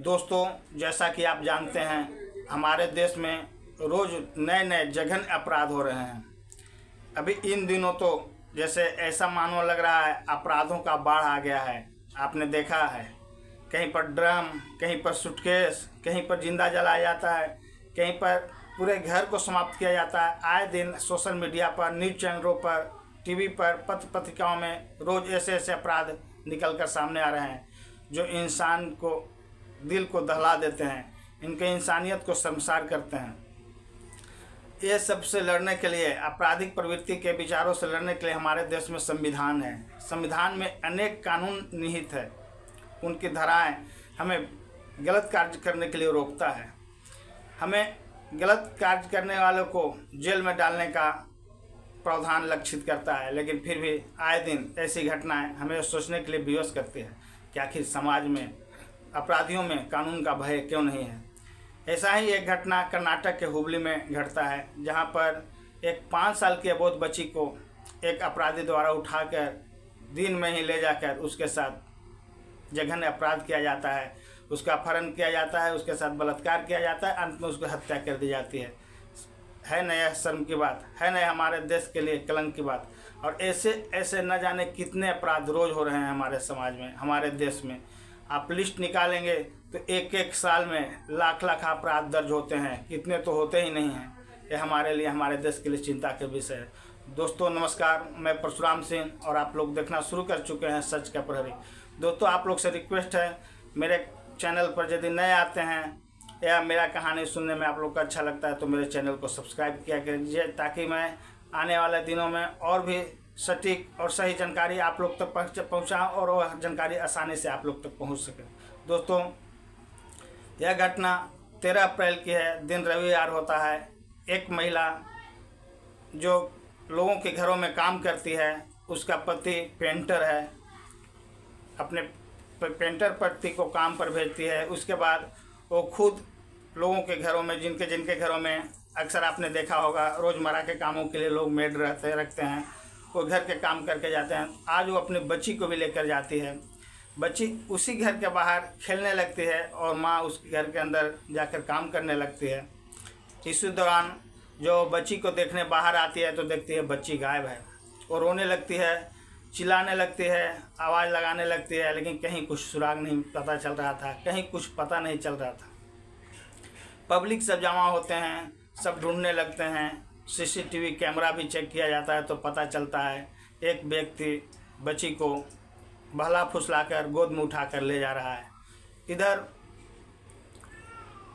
दोस्तों, जैसा कि आप जानते हैं हमारे देश में रोज़ नए नए जघन्य अपराध हो रहे हैं। अभी इन दिनों तो जैसे ऐसा मानो लग रहा है अपराधों का बाढ़ आ गया है। आपने देखा है कहीं पर ड्रम, कहीं पर सूटकेस, कहीं पर जिंदा जलाया जाता है, कहीं पर पूरे घर को समाप्त किया जाता है। आए दिन सोशल मीडिया पर, न्यूज़ चैनलों पर, टीवी पर, पत्र पत्रिकाओं में रोज़ ऐसे ऐसे अपराध निकल कर सामने आ रहे हैं जो इंसान को दिल को दहला देते हैं, इनके इंसानियत को शर्मसार करते हैं। ये सब से लड़ने के लिए, आपराधिक प्रवृत्ति के विचारों से लड़ने के लिए हमारे देश में संविधान है। संविधान में अनेक कानून निहित है। उनकी धाराएं हमें गलत कार्य करने के लिए रोकता है। हमें गलत कार्य करने वालों को जेल में डालने का प्रावधान लक्षित करता है, लेकिन फिर भी आए दिन ऐसी घटनाएं हमें सोचने के लिए विवश करती है कि आखिर समाज में अपराधियों में कानून का भय क्यों नहीं है। ऐसा ही एक घटना कर्नाटक के हुबली में घटता है, जहां पर एक 5 साल की अबोध बच्ची को एक अपराधी द्वारा उठाकर दिन में ही ले जाकर उसके साथ जघन्य अपराध किया जाता है, उसका अपहरण किया जाता है, उसके साथ बलात्कार किया जाता है, अंत में उसकी हत्या कर दी जाती है। न यह शर्म की बात है, न हमारे देश के लिए कलंक की बात। और ऐसे ऐसे न जाने कितने अपराध रोज़ हो रहे हैं हमारे समाज में, हमारे देश में। आप लिस्ट निकालेंगे तो एक एक साल में लाख लाख अपराध दर्ज होते हैं, कितने तो होते ही नहीं हैं। ये हमारे लिए, हमारे देश के लिए चिंता के विषय है। दोस्तों नमस्कार, मैं परशुराम सिंह और आप लोग देखना शुरू कर चुके हैं सच का प्रहरी। दोस्तों, आप लोग से रिक्वेस्ट है, मेरे चैनल पर यदि नए आते हैं या मेरा कहानी सुनने में आप लोग को अच्छा लगता है तो मेरे चैनल को सब्सक्राइब किया कीजिए, ताकि मैं आने वाले दिनों में और भी सटीक और सही जानकारी आप लोग तक पहुँचाऊँ और वह जानकारी आसानी से आप लोग तक पहुँच सके। दोस्तों, यह घटना 13 अप्रैल की है। दिन रविवार होता है। एक महिला जो लोगों के घरों में काम करती है, उसका पति पेंटर है, अपने पेंटर पति को काम पर भेजती है। उसके बाद वो खुद लोगों के घरों में, जिनके घरों में अक्सर आपने देखा होगा रोज़मर्रा के कामों के लिए लोग मेड रखते हैं, वो घर के काम करके जाते हैं। आज वो अपनी बच्ची को भी लेकर जाती है। बच्ची उसी घर के बाहर खेलने लगती है और माँ उस घर के अंदर जाकर काम करने लगती है। इसी दौरान जो बच्ची को देखने बाहर आती है तो देखती है बच्ची गायब है। वो रोने लगती है, चिल्लाने लगती है, आवाज़ लगाने लगती है, लेकिन कहीं कुछ सुराग नहीं पता चल रहा था, कहीं कुछ पता नहीं चल रहा था। पब्लिक सब जमा होते हैं, सब ढूंढने लगते हैं। सीसीटीवी कैमरा भी चेक किया जाता है तो पता चलता है एक व्यक्ति बच्ची को बहला फुसलाकर गोद में उठाकर ले जा रहा है। इधर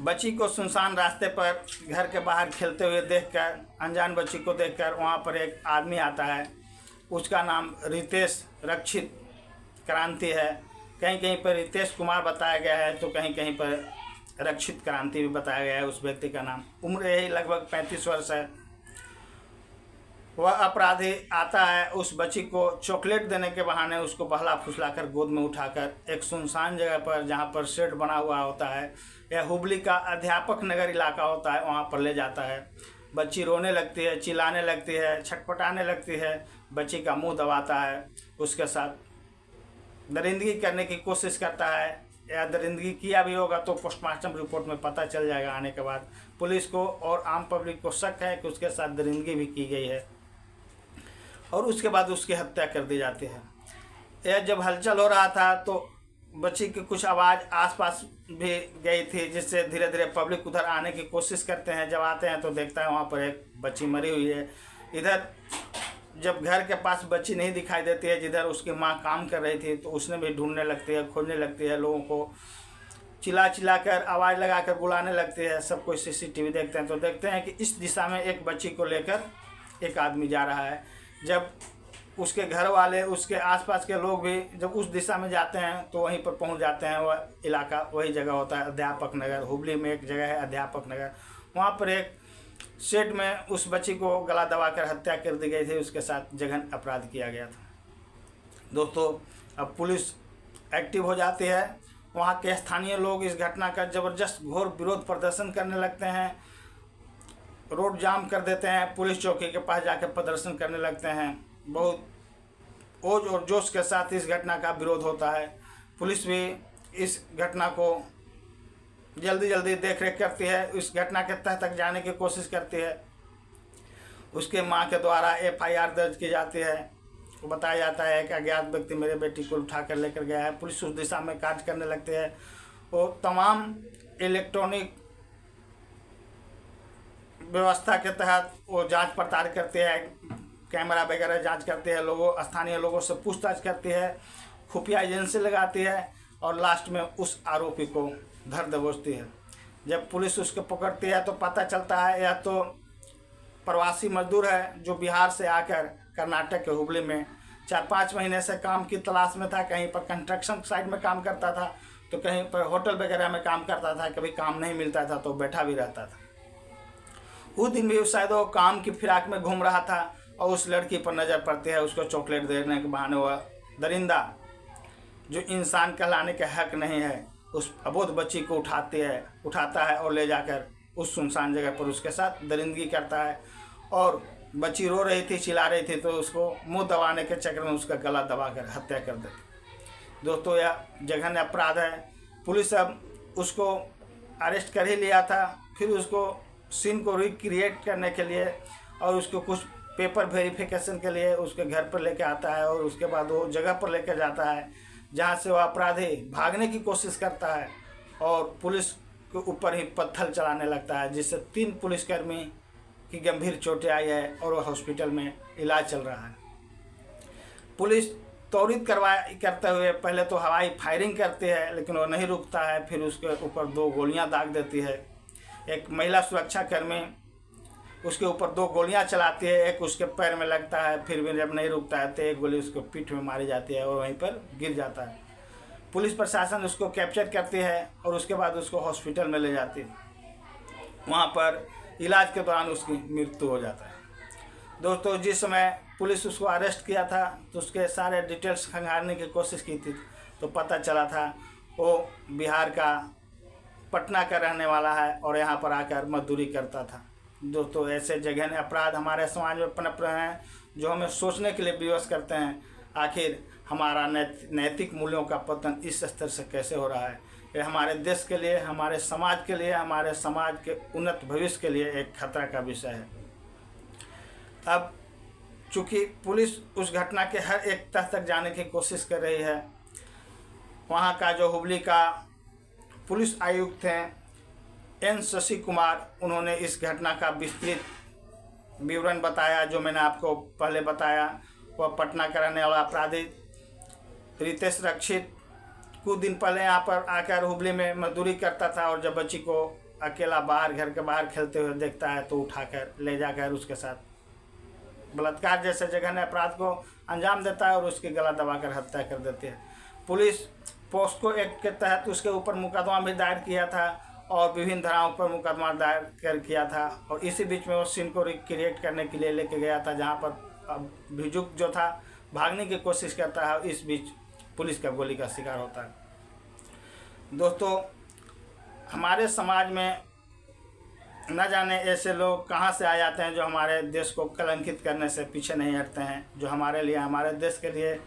बच्ची को सुनसान रास्ते पर घर के बाहर खेलते हुए देखकर, अनजान बच्ची को देखकर वहाँ पर एक आदमी आता है। उसका नाम रितेश रक्षित क्रांति है। कहीं कहीं पर रितेश कुमार बताया गया है तो कहीं कहीं पर रक्षित क्रांति भी बताया गया है उस व्यक्ति का नाम। उम्र यही लगभग 35 वर्ष है। वह अपराधी आता है, उस बच्ची को चॉकलेट देने के बहाने उसको बहला फुसलाकर गोद में उठाकर एक सुनसान जगह पर, जहाँ पर शेड बना हुआ होता है, यह हुबली का अध्यापक नगर इलाका होता है, वहाँ पर ले जाता है। बच्ची रोने लगती है, चिल्लाने लगती है, छटपटाने लगती है। बच्ची का मुंह दबाता है, उसके साथ दरिंदगी करने की कोशिश करता है, या दरिंदगी किया भी होगा तो पोस्टमार्टम रिपोर्ट में पता चल जाएगा आने के बाद। पुलिस को और आम पब्लिक को शक है कि उसके साथ दरिंदगी भी की गई है और उसके बाद उसकी हत्या कर दी जाती है। यह जब हलचल हो रहा था तो बच्ची की कुछ आवाज़ आसपास भी गई थी, जिससे धीरे धीरे पब्लिक उधर आने की कोशिश करते हैं। जब आते हैं तो देखता है वहाँ पर एक बच्ची मरी हुई है। इधर जब घर के पास बच्ची नहीं दिखाई देती है जिधर उसकी माँ काम कर रही थी, तो उसने भी ढूंढने लगती है, खोजने लगती है, लोगों को चिल्ला कर आवाज़ लगाकर बुलाने लगती है। सब कोई सीसीटीवी देखते हैं तो देखते हैं कि इस दिशा में एक बच्ची को लेकर एक आदमी जा रहा है। जब उसके घर वाले, उसके आसपास के लोग भी जब उस दिशा में जाते हैं तो वहीं पर पहुंच जाते हैं। वह इलाका वही जगह होता है अध्यापक नगर। हुबली में एक जगह है अध्यापक नगर, वहाँ पर एक शेड में उस बच्ची को गला दबाकर हत्या कर दी गई थी। उसके साथ जघन्य अपराध किया गया था। दोस्तों, अब पुलिस एक्टिव हो जाती है। वहाँ के स्थानीय लोग इस घटना का ज़बरदस्त घोर विरोध प्रदर्शन करने लगते हैं, रोड जाम कर देते हैं, पुलिस चौकी के पास जाकर प्रदर्शन करने लगते हैं। बहुत ओज और जोश के साथ इस घटना का विरोध होता है। पुलिस भी इस घटना को जल्दी जल्दी देख रेख करती है, उस घटना के तह तक जाने की कोशिश करती है। उसके माँ के द्वारा FIR दर्ज की जाती है। वो बताया जाता है कि अज्ञात व्यक्ति मेरे बेटी को उठा कर लेकर गया है। पुलिस उस दिशा में कार्य करने लगती है। वो तमाम इलेक्ट्रॉनिक व्यवस्था के तहत वो जांच पड़ताल करते हैं, कैमरा वगैरह जांच करते हैं, स्थानीय लोगों से पूछताछ करती है, खुफिया एजेंसी लगाती है और लास्ट में उस आरोपी को धर दबोचती है। जब पुलिस उसको पकड़ती है तो पता चलता है यह तो प्रवासी मजदूर है जो बिहार से आकर कर्नाटक के हुबली में 4-5 महीने से काम की तलाश में था। कहीं पर कंस्ट्रक्शन साइट में काम करता था, तो कहीं पर होटल वगैरह में काम करता था। कभी काम नहीं मिलता था तो बैठा भी रहता था। उस दिन भी शायद वो काम की फिराक में घूम रहा था और उस लड़की पर नज़र पड़ती है। उसको चॉकलेट देने के बहाने वह दरिंदा जो इंसान कहलाने के हक नहीं है, उस अबोध बच्ची को उठाता है और ले जाकर उस सुनसान जगह पर उसके साथ दरिंदगी करता है। और बच्ची रो रही थी, चिल्ला रही थी, तो उसको मुंह दबाने के चक्कर में उसका गला दबाकर हत्या कर देती। दोस्तों, यह जघन्य अपराध है। पुलिस अब उसको अरेस्ट कर ही लिया था, फिर उसको सीन को रिक्रिएट करने के लिए और उसको कुछ पेपर वेरिफिकेशन के लिए उसके घर पर लेके आता है और उसके बाद वो जगह पर लेकर जाता है जहाँ से वो अपराधी भागने की कोशिश करता है और पुलिस के ऊपर ही पत्थर चलाने लगता है, जिससे 3 पुलिसकर्मी की गंभीर चोटें आई है और वह हॉस्पिटल में इलाज चल रहा है। पुलिस त्वरित करते हुए पहले तो हवाई फायरिंग करती है, लेकिन वो नहीं रुकता है। फिर उसके ऊपर 2 गोलियां दाग देती है। एक महिला सुरक्षा कर्मी उसके ऊपर 2 गोलियां चलाती है, एक उसके पैर में लगता है। फिर भी जब नहीं रुकता है तो एक गोली उसको पीठ में मारी जाती है और वहीं पर गिर जाता है। पुलिस प्रशासन उसको कैप्चर करती है और उसके बाद उसको हॉस्पिटल में ले जाती है। वहाँ पर इलाज के दौरान उसकी मृत्यु हो जाता है। दोस्तों, जिस समय पुलिस उसको अरेस्ट किया था तो उसके सारे डिटेल्स खंगालने की कोशिश की थी, तो पता चला था वो बिहार का पटना का रहने वाला है और यहाँ पर आकर मजदूरी करता था। दोस्तों, ऐसे जघन्य अपराध हमारे समाज में पनप रहे हैं जो हमें सोचने के लिए विवश करते हैं। आखिर हमारा नैतिक मूल्यों का पतन इस स्तर से कैसे हो रहा है? ये हमारे देश के लिए, हमारे समाज के लिए, हमारे समाज के उन्नत भविष्य के लिए एक खतरा का विषय है। अब चूँकि पुलिस उस घटना के हर एक तह तक जाने की कोशिश कर रही है, वहाँ का जो हुबली का पुलिस आयुक्त हैं N शशि कुमार, उन्होंने इस घटना का विस्तृत विवरण बताया। जो मैंने आपको पहले बताया, वह पटना का रहने वाला अपराधी रितेश रक्षित कुछ दिन पहले यहाँ पर आकर हुबली में मजदूरी करता था और जब बच्ची को अकेला बाहर घर के बाहर खेलते हुए देखता है तो उठाकर ले जाकर उसके साथ बलात्कार जैसे जघन्य अपराध को अंजाम देता है और उसकी गला दबाकर हत्या कर देती है। पुलिस पोस्को एक्ट के तहत उसके ऊपर मुकदमा भी दायर किया था और विभिन्न धाराओं पर मुकदमा दायर किया था और इसी बीच में वो सीन को रिक्रिएट करने के लिए लेके गया था, जहाँ पर अभियुक्त जो था भागने की कोशिश करता है। इस बीच पुलिस का गोली का शिकार होता है। दोस्तों, हमारे समाज में न जाने ऐसे लोग कहाँ से आ जाते हैं जो हमारे देश को कलंकित करने से पीछे नहीं हटते हैं, जो हमारे लिए, हमारे देश के लिए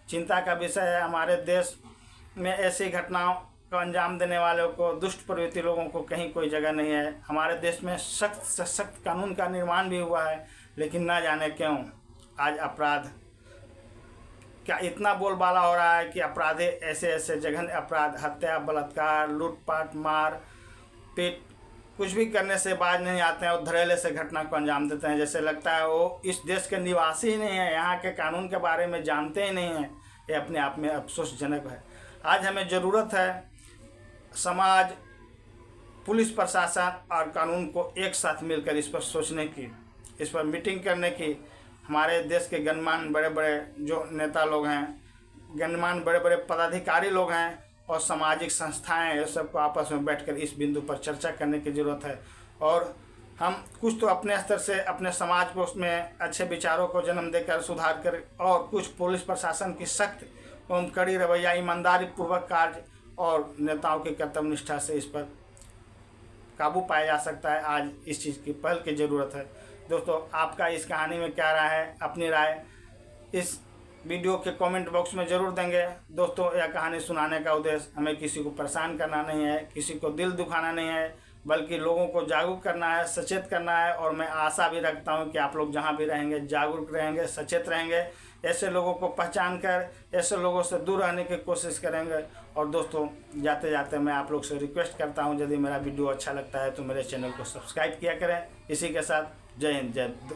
चिंता का विषय है। हमारे देश में ऐसी घटनाओं को अंजाम देने वालों को, दुष्ट प्रवृत्ति लोगों को कहीं कोई जगह नहीं है। हमारे देश में सख्त से सख्त कानून का निर्माण भी हुआ है, लेकिन न जाने क्यों आज अपराध क्या इतना बोलबाला हो रहा है कि अपराधी ऐसे ऐसे जघन्य अपराध, हत्या, बलात्कार, लूटपाट, मार पीट, कुछ भी करने से बाज नहीं आते हैं और धड़ल्ले से घटना को अंजाम देते हैं। जैसे लगता है वो इस देश के निवासी ही नहीं है, यहाँ के कानून के बारे में जानते ही नहीं हैं। ये अपने आप में अफसोसजनक है। आज हमें ज़रूरत है समाज, पुलिस प्रशासन और कानून को एक साथ मिलकर इस पर सोचने की, इस पर मीटिंग करने की। हमारे देश के गणमान्य बड़े बड़े जो नेता लोग हैं, गणमान्य बड़े बड़े पदाधिकारी लोग हैं और सामाजिक संस्थाएं, ये सबको आपस में बैठकर इस बिंदु पर चर्चा करने की ज़रूरत है। और हम कुछ तो अपने स्तर से अपने समाज को उसमें अच्छे विचारों को जन्म देकर सुधार कर, और कुछ पुलिस प्रशासन की सख्त एवं कड़ी रवैया, ईमानदारी पूर्वक कार्य और नेताओं की कर्तव्य निष्ठा से इस पर काबू पाया जा सकता है। आज इस चीज़ की पहल की ज़रूरत है। दोस्तों, आपका इस कहानी में क्या राय है? अपनी राय इस वीडियो के कमेंट बॉक्स में ज़रूर देंगे। दोस्तों, यह कहानी सुनाने का उद्देश्य हमें किसी को परेशान करना नहीं है, किसी को दिल दुखाना नहीं है, बल्कि लोगों को जागरूक करना है, सचेत करना है। और मैं आशा भी रखता हूं कि आप लोग जहां भी रहेंगे जागरूक रहेंगे, सचेत रहेंगे, ऐसे लोगों को पहचान कर ऐसे लोगों से दूर रहने की कोशिश करेंगे। और दोस्तों, जाते जाते मैं आप लोग से रिक्वेस्ट करता हूं, यदि मेरा वीडियो अच्छा लगता है तो मेरे चैनल को सब्सक्राइब किया करें। इसी के साथ जय हिंद, जय